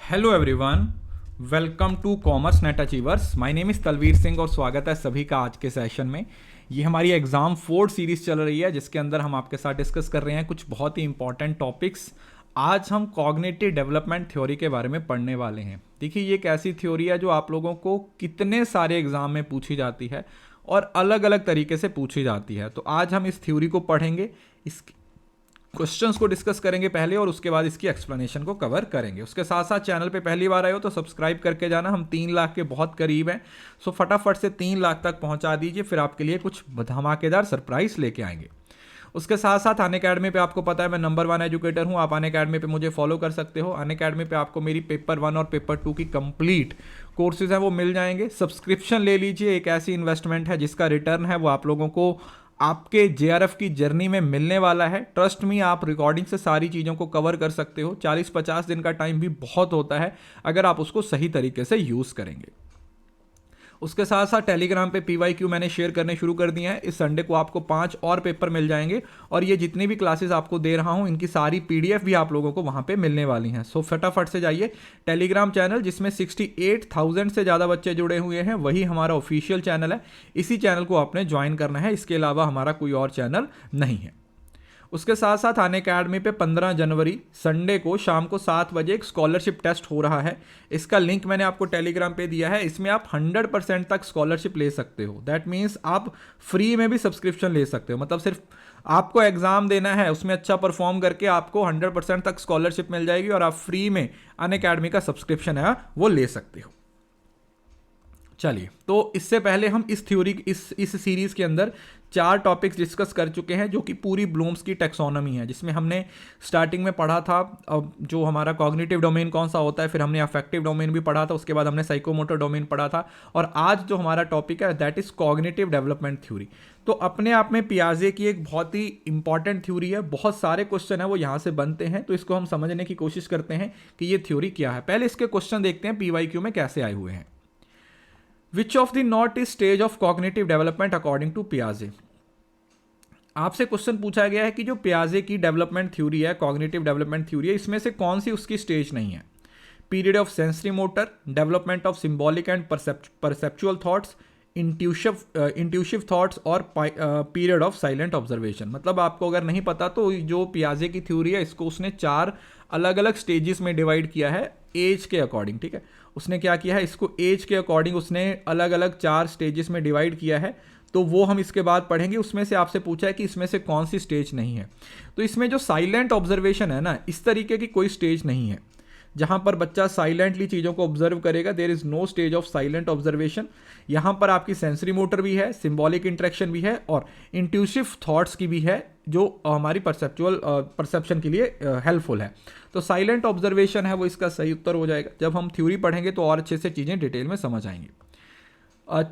Hello everyone, welcome to commerce net achievers. My name is Talvir Singh और स्वागत है सभी का आज के सेशन में। ये हमारी एग्ज़ाम 4 सीरीज़ चल रही है जिसके अंदर हम आपके साथ डिस्कस कर रहे हैं कुछ बहुत ही इंपॉर्टेंट टॉपिक्स। आज हम कॉग्निटिव डेवलपमेंट थ्योरी के बारे में पढ़ने वाले हैं। देखिए, ये एक ऐसी थ्योरी है जो आप लोगों को कितने सारे एग्ज़ाम में पूछी जाती है और अलग अलग तरीके से पूछी जाती है। तो आज हम इस थ्योरी को पढ़ेंगे, इस क्वेश्चंस को डिस्कस करेंगे पहले और उसके बाद इसकी एक्सप्लेनेशन को कवर करेंगे। उसके साथ साथ चैनल पे पहली बार आए हो तो सब्सक्राइब करके जाना। हम 3 लाख के बहुत करीब हैं, सो फटाफट से 3 लाख तक पहुंचा दीजिए, फिर आपके लिए कुछ धमाकेदार सरप्राइज लेके आएंगे। उसके साथ साथ अनअकैडमी पे आपको पता है मैं नंबर 1 एजुकेटर हूं। आप अनअकैडमी पे मुझे फॉलो कर सकते हो। अनअकैडमी पे आपको मेरी पेपर 1 और पेपर 2 की कंप्लीट कोर्सेज हैं वो मिल जाएंगे। सब्सक्रिप्शन ले लीजिए, एक ऐसी इन्वेस्टमेंट है जिसका रिटर्न है वो आप लोगों को आपके जेआरएफ की जर्नी में मिलने वाला है। ट्रस्ट मी, आप रिकॉर्डिंग से सारी चीज़ों को कवर कर सकते हो। 40-50 दिन का टाइम भी बहुत होता है अगर आप उसको सही तरीके से यूज़ करेंगे। उसके साथ साथ टेलीग्राम पे पीवाईक्यू मैंने शेयर करने शुरू कर दिए हैं। इस संडे को आपको 5 और पेपर मिल जाएंगे और ये जितनी भी क्लासेस आपको दे रहा हूँ इनकी सारी पीडीएफ भी आप लोगों को वहाँ पे मिलने वाली हैं। सो फटाफट से जाइए। टेलीग्राम चैनल जिसमें 68,000 से ज़्यादा बच्चे जुड़े हुए हैं वही हमारा ऑफिशियल चैनल है। इसी चैनल को आपने ज्वाइन करना है, इसके अलावा हमारा कोई और चैनल नहीं है। उसके साथ साथ अनअकैडमी पे 15 जनवरी संडे को शाम को 7 बजे एक स्कॉलरशिप टेस्ट हो रहा है। इसका लिंक मैंने आपको टेलीग्राम पे दिया है। इसमें आप 100% तक स्कॉलरशिप ले सकते हो। दैट मीन्स आप फ्री में भी सब्सक्रिप्शन ले सकते हो। मतलब सिर्फ आपको एग्जाम देना है, उसमें अच्छा परफॉर्म करके आपको 100% तक स्कॉलरशिप मिल जाएगी और आप फ्री में अनअकैडमी का सब्सक्रिप्शन है वो ले सकते हो। चलिए, तो इससे पहले हम इस थ्योरी इस सीरीज के अंदर 4 टॉपिक्स डिस्कस कर चुके हैं जो कि पूरी ब्लूम्स की टैक्सोनॉमी है, जिसमें हमने स्टार्टिंग में पढ़ा था अब जो हमारा कॉग्निटिव डोमेन कौन सा होता है, फिर हमने अफेक्टिव डोमेन भी पढ़ा था, उसके बाद हमने साइकोमोटर डोमेन पढ़ा था और आज जो हमारा टॉपिक है that is cognitive development theory. तो अपने आप में पियाजे की एक बहुत ही इंपॉर्टेंट थ्योरी है। बहुत सारे क्वेश्चन है वो यहाँ से बनते हैं, तो इसको हम समझने की कोशिश करते हैं कि ये थ्योरी क्या है। पहले इसके क्वेश्चन देखते हैं पीवाईक्यू में कैसे आए हुए हैं। Which of the not is stage of cognitive development according to Piaget? आपसे क्वेश्चन पूछा गया है कि जो पियाजे की डेवलपमेंट थ्योरी है, कॉग्निटिव डेवलपमेंट थ्योरी है, इसमें से कौन सी उसकी स्टेज नहीं है। Period of sensory motor, development of symbolic and perceptual thoughts, intuitive thoughts और पीरियड ऑफ साइलेंट ऑब्जर्वेशन। मतलब आपको अगर नहीं पता तो जो पियाजे की थ्योरी है इसको उसने 4 अलग अलग स्टेजेस में डिवाइड किया है एज के अकॉर्डिंग। ठीक है, उसने क्या किया है, इसको एज के अकॉर्डिंग उसने अलग अलग 4 स्टेजेस में डिवाइड किया है। तो वो हम इसके बाद पढ़ेंगे। उसमें से आपसे पूछा है कि इसमें से कौन सी स्टेज नहीं है। तो इसमें जो साइलेंट ऑब्जर्वेशन है ना, इस तरीके की कोई स्टेज नहीं है जहां पर बच्चा साइलेंटली चीज़ों को ऑब्जर्व करेगा। There is no stage of silent observation. यहाँ पर आपकी सेंसरी मोटर भी है, सिंबॉलिक इंटरेक्शन भी है और इंट्यूसिव थॉट्स की भी है जो हमारी परसेप्शन के लिए हेल्पफुल है। तो साइलेंट ऑब्जर्वेशन है वो इसका सही उत्तर हो जाएगा। जब हम थ्योरी पढ़ेंगे तो और अच्छे से चीज़ें डिटेल में समझ आएंगी।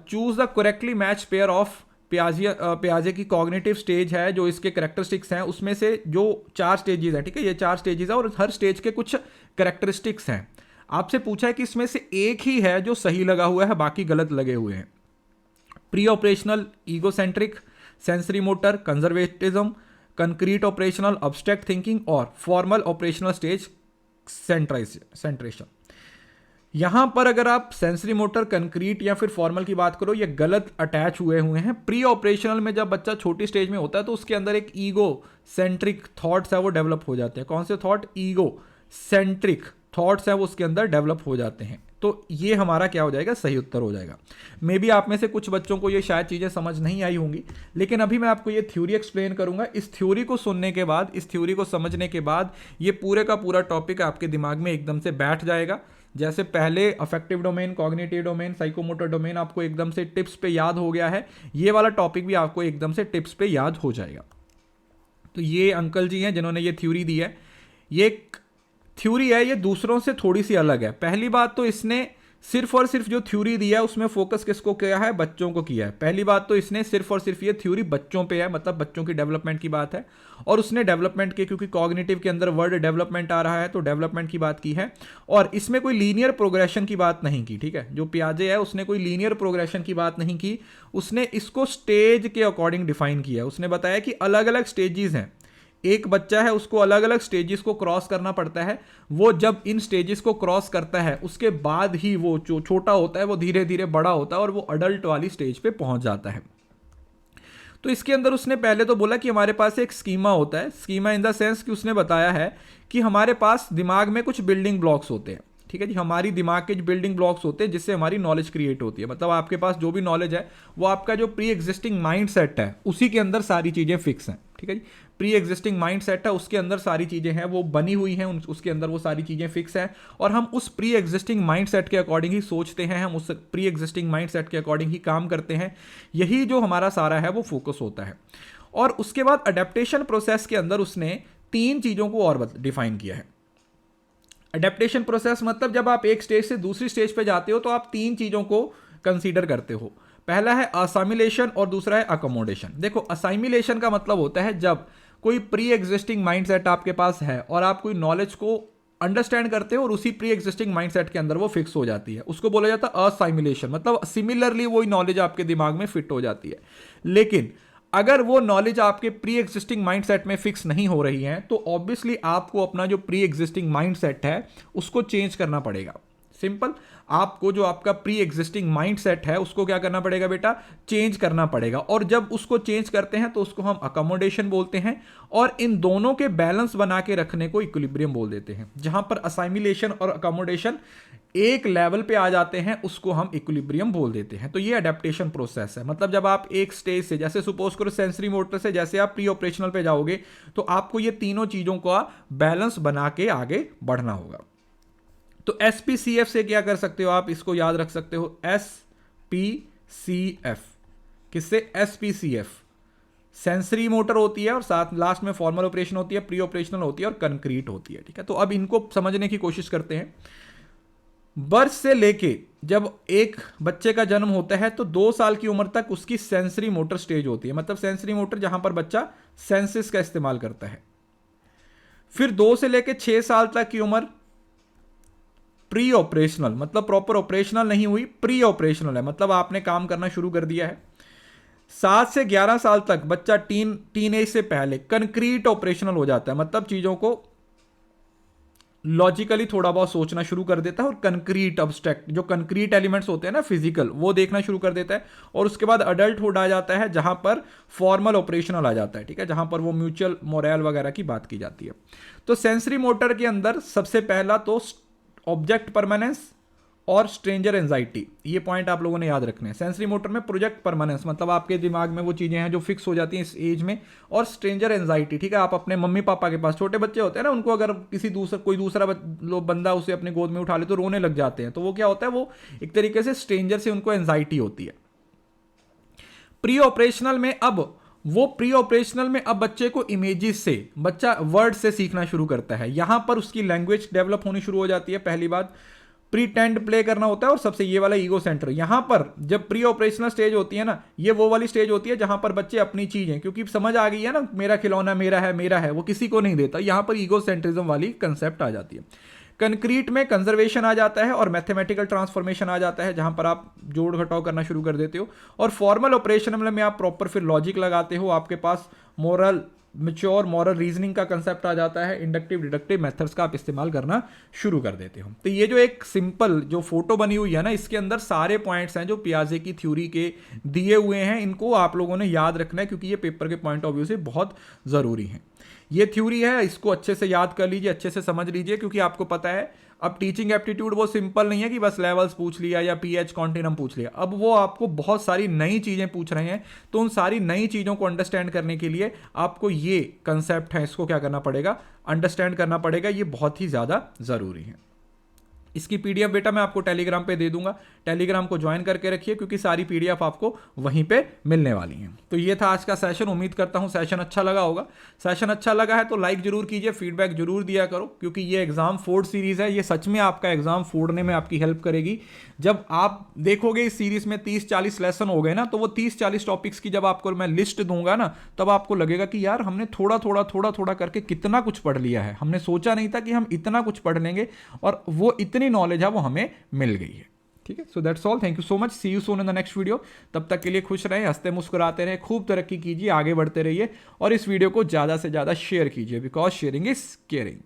Choose the correctly match pair of पियाजे की कॉग्निटिव स्टेज है जो इसके करेक्टरिस्टिक्स हैं, उसमें से जो 4 स्टेजेस हैं। ठीक है, ये 4 स्टेजेस है और हर स्टेज के कुछ करेक्टरिस्टिक्स हैं। आपसे पूछा है कि इसमें से एक ही है जो सही लगा हुआ है, बाकी गलत लगे हुए हैं। Pre operational egocentric, sensory motor, conservatism, concrete operational, abstract thinking और फॉर्मल ऑपरेशनल स्टेज सेंट्रेशन। यहां पर अगर आप सेंसरी मोटर, कंक्रीट या फिर फॉर्मल की बात करो, ये गलत अटैच हुए हैं। प्री ऑपरेशनल में जब बच्चा छोटी स्टेज में होता है तो उसके अंदर एक ईगो सेंट्रिक थॉट्स है वो डेवलप हो जाते हैं। कौन से थॉट? ईगो सेंट्रिक थॉट्स है वो उसके अंदर डेवलप हो जाते हैं। तो ये हमारा क्या हो जाएगा, सही उत्तर हो जाएगा। मे बी आप में से कुछ बच्चों को ये शायद चीज़ें समझ नहीं आई होंगी, लेकिन अभी मैं आपको ये थ्योरी एक्सप्लेन करूंगा। इस थ्योरी को सुनने के बाद, इस थ्योरी को समझने के बाद ये पूरे का पूरा टॉपिक आपके दिमाग में एकदम से बैठ जाएगा। जैसे पहले affective domain, cognitive domain, psychomotor domain आपको एकदम से टिप्स पे याद हो गया है, ये वाला टॉपिक भी आपको एकदम से टिप्स पे याद हो जाएगा। तो ये अंकल जी हैं जिन्होंने ये थ्योरी दी है। ये थ्योरी है, ये दूसरों से थोड़ी सी अलग है। पहली बात तो इसने सिर्फ और सिर्फ जो थ्योरी दिया है उसमें फोकस किसको किया है, बच्चों को किया है। पहली बात तो इसने सिर्फ और सिर्फ ये थ्योरी बच्चों पे है, मतलब बच्चों की डेवलपमेंट की बात है। और उसने डेवलपमेंट के, क्योंकि कॉग्निटिव के अंदर वर्ड डेवलपमेंट आ रहा है तो डेवलपमेंट की बात की है और इसमें कोई लीनियर प्रोग्रेशन की बात नहीं की। ठीक है, जो पियाजे है उसने कोई लीनियर प्रोग्रेशन की बात नहीं की, उसने इसको स्टेज के अकॉर्डिंग डिफाइन किया है। उसने बताया कि अलग अलग स्टेजेस हैं एक बच्चा है उसको अलग अलग स्टेजेस को क्रॉस करना पड़ता है। वो जब इन स्टेजेस को क्रॉस करता है उसके बाद ही वो जो छोटा होता है वो धीरे धीरे बड़ा होता है और वो अडल्ट वाली स्टेज पे पहुंच जाता है। तो इसके अंदर उसने पहले तो बोला कि हमारे पास एक स्कीमा होता है, स्कीमा इन द सेंस कि उसने बताया है कि हमारे पास दिमाग में कुछ बिल्डिंग ब्लॉक्स होते हैं। ठीक है जी, हमारी दिमाग के जो बिल्डिंग ब्लॉक्स होते हैं जिससे हमारी नॉलेज क्रिएट होती है। मतलब आपके पास जो भी नॉलेज है वो आपका जो प्री एग्जिस्टिंग माइंड सेट है उसी के अंदर सारी चीज़ें फिक्स हैं। ठीक है जी, प्री एग्जिस्टिंग माइंड सेट है उसके अंदर सारी चीज़ें हैं वो बनी हुई हैं, उसके अंदर वो सारी चीज़ें फिक्स हैं और हम उस प्री एग्जिस्टिंग माइंड सेट के अकॉर्डिंग ही सोचते हैं, हम उस प्री एग्जिस्टिंग माइंड सेट के अकॉर्डिंग ही काम करते हैं। यही जो हमारा सारा है वो फोकस होता है। और उसके बाद अडेप्टेशन प्रोसेस के अंदर उसने 3 चीज़ों को और डिफाइन किया है। अडेप्टेशन प्रोसेस मतलब जब आप एक स्टेज से दूसरी स्टेज पे जाते हो तो आप 3 चीज़ों को कंसीडर करते हो। पहला है असाइमिलेशन और दूसरा है अकोमोडेशन। देखो, असाइमिलेशन का मतलब होता है जब कोई प्री एग्जिस्टिंग माइंडसेट आपके पास है और आप कोई नॉलेज को अंडरस्टैंड करते हो और उसी प्री एग्जिस्टिंग माइंडसेट के अंदर वो फिक्स हो जाती है, उसको बोला जाता है असाइमिलेशन। मतलब सिमिलरली वही नॉलेज आपके दिमाग में फिट हो जाती है। लेकिन अगर वो नॉलेज आपके प्री एग्जिस्टिंग माइंडसेट में फिक्स नहीं हो रही है तो ऑब्वियसली आपको अपना जो प्री एग्जिस्टिंग माइंडसेट है उसको चेंज करना पड़ेगा। सिंपल, आपको जो आपका प्री एग्जिस्टिंग माइंडसेट है उसको क्या करना पड़ेगा बेटा, चेंज करना पड़ेगा। और जब उसको चेंज करते हैं तो उसको हम अकोमोडेशन बोलते हैं और इन दोनों के बैलेंस बना के रखने को इक्विलिब्रियम बोल देते हैं। जहां पर असाइमिलेशन और अकोमोडेशन एक लेवल पे आ जाते हैं उसको हम इक्विलिब्रियम बोल देते हैं। तो ये अडेप्टेशन प्रोसेस है। मतलब जब आप एक स्टेज से, जैसे सपोज करो सेंसरी मोटर से जैसे आप प्री ऑपरेशनल पे जाओगे तो आपको ये तीनों चीजों का बैलेंस बना के आगे बढ़ना होगा। तो SPCF से क्या कर सकते हो आप, इसको याद रख सकते हो, SPCF। किससे? SPCF सेंसरी मोटर होती है और साथ लास्ट में फॉर्मल ऑपरेशन होती है, प्री ऑपरेशनल होती है और कंक्रीट होती है। ठीक है, तो अब इनको समझने की कोशिश करते हैं। बर्थ से लेके जब एक बच्चे का जन्म होता है तो 2 साल की उम्र तक उसकी सेंसरी मोटर स्टेज होती है। मतलब सेंसरी मोटर जहां पर बच्चा सेंसेस का इस्तेमाल करता है। फिर 2 से लेके 6 साल तक की उम्र प्री ऑपरेशनल, मतलब प्रॉपर ऑपरेशनल नहीं हुई, प्री ऑपरेशनल है, मतलब आपने काम करना शुरू कर दिया है। 7 से 11 साल तक बच्चा टीन एज से पहले कंक्रीट ऑपरेशनल हो जाता है। मतलब चीजों को लॉजिकली थोड़ा बहुत सोचना शुरू कर देता है और कंक्रीट अब्स्ट्रैक्ट जो कंक्रीट एलिमेंट्स होते हैं ना फिजिकल, वो देखना शुरू कर देता है। और उसके बाद अडल्टहुड आ जाता है जहां पर फॉर्मल ऑपरेशनल आ जाता है। ठीक है, जहां पर वो म्यूचुअल मोरल वगैरह की बात की जाती है। तो सेंसरी मोटर के अंदर सबसे पहला तो ऑब्जेक्ट परमानेंस और स्ट्रेंजर एंजाइटी, ये पॉइंट आप लोगों ने याद रखने हैं। सेंसरी मोटर में प्रोजेक्ट परमानेंस मतलब आपके दिमाग में वो चीजें हैं जो फिक्स हो जाती हैं इस एज में, और स्ट्रेंजर एंजाइटी। ठीक है, आप अपने मम्मी पापा के पास, छोटे बच्चे होते हैं ना, उनको अगर कोई दूसरा बंदा उसे अपने गोद में उठा ले तो रोने लग जाते हैं। तो वो क्या होता है, वो एक तरीके से स्ट्रेंजर से उनको एंजाइटी होती है। प्री ऑपरेशनल में अब बच्चे को इमेजेस से, बच्चा वर्ड से सीखना शुरू करता है। यहां पर उसकी लैंग्वेज डेवलप होनी शुरू हो जाती है। पहली बात प्रीटेंड प्ले करना होता है और सबसे ये वाला ईगो सेंटर। यहां पर जब प्री ऑपरेशनल स्टेज होती है ना, ये वो वाली स्टेज होती है जहां पर बच्चे अपनी चीजें, क्योंकि समझ आ गई है ना, मेरा खिलौना मेरा है, वो किसी को नहीं देता। यहां पर ईगो सेंट्रिज्म वाली कंसेप्ट आ जाती है। कंक्रीट में कंजर्वेशन आ जाता है और मैथमेटिकल ट्रांसफॉर्मेशन आ जाता है जहां पर आप जोड़ घटाव करना शुरू कर देते हो। और फॉर्मल ऑपरेशन में आप प्रॉपर फिर लॉजिक लगाते हो, आपके पास मैच्योर मॉरल रीजनिंग का कंसेप्ट आ जाता है, इंडक्टिव डिडक्टिव मेथड्स का आप इस्तेमाल करना शुरू कर देते हो। तो ये जो एक सिंपल जो फोटो बनी हुई है ना, इसके अंदर सारे पॉइंट्स हैं जो पियाजे की थ्योरी के दिए हुए हैं। इनको आप लोगों ने याद रखना है क्योंकि ये पेपर के पॉइंट ऑफ व्यू से बहुत ज़रूरी है। ये थ्योरी है, इसको अच्छे से याद कर लीजिए, अच्छे से समझ लीजिए, क्योंकि आपको पता है अब टीचिंग एप्टीट्यूड वो सिंपल नहीं है कि बस लेवल्स पूछ लिया या पीएच कॉन्टिनम पूछ लिया। अब वो आपको बहुत सारी नई चीज़ें पूछ रहे हैं। तो उन सारी नई चीज़ों को अंडरस्टैंड करने के लिए आपको ये कंसेप्ट है, इसको क्या करना पड़ेगा, अंडरस्टैंड करना पड़ेगा। ये बहुत ही ज़्यादा ज़रूरी है। इसकी पीडीएफ बेटा मैं आपको टेलीग्राम पे दे दूंगा, टेलीग्राम को ज्वाइन करके रखिए क्योंकि सारी पीडीएफ आपको वहीं पे मिलने वाली हैं। तो ये था आज का सेशन। उम्मीद करता हूँ सेशन अच्छा लगा होगा। सेशन अच्छा लगा है तो लाइक जरूर कीजिए, फीडबैक जरूर दिया करो, क्योंकि ये एग्जाम फोड़ सीरीज है। ये सच में आपका एग्जाम फोड़ने में आपकी हेल्प करेगी। जब आप देखोगे इस सीरीज में 30-40 लेसन हो गए ना, तो वो 30-40 टॉपिक्स की जब आपको मैं लिस्ट दूंगा ना, तब आपको लगेगा कि यार हमने थोड़ा थोड़ा करके कितना कुछ पढ़ लिया है। हमने सोचा नहीं था कि हम इतना कुछ पढ़ लेंगे और वो इतनी नॉलेज है वो हमें मिल गई है। ठीक है, so that's all, thank you so much, see you soon in the next video. तब तक के लिए खुश रहें, हंसते मुस्कुराते रहें, खूब तरक्की कीजिए, आगे बढ़ते रहिए और इस वीडियो को ज़्यादा से ज़्यादा शेयर कीजिए, बिकॉज शेयरिंग इज केयरिंग।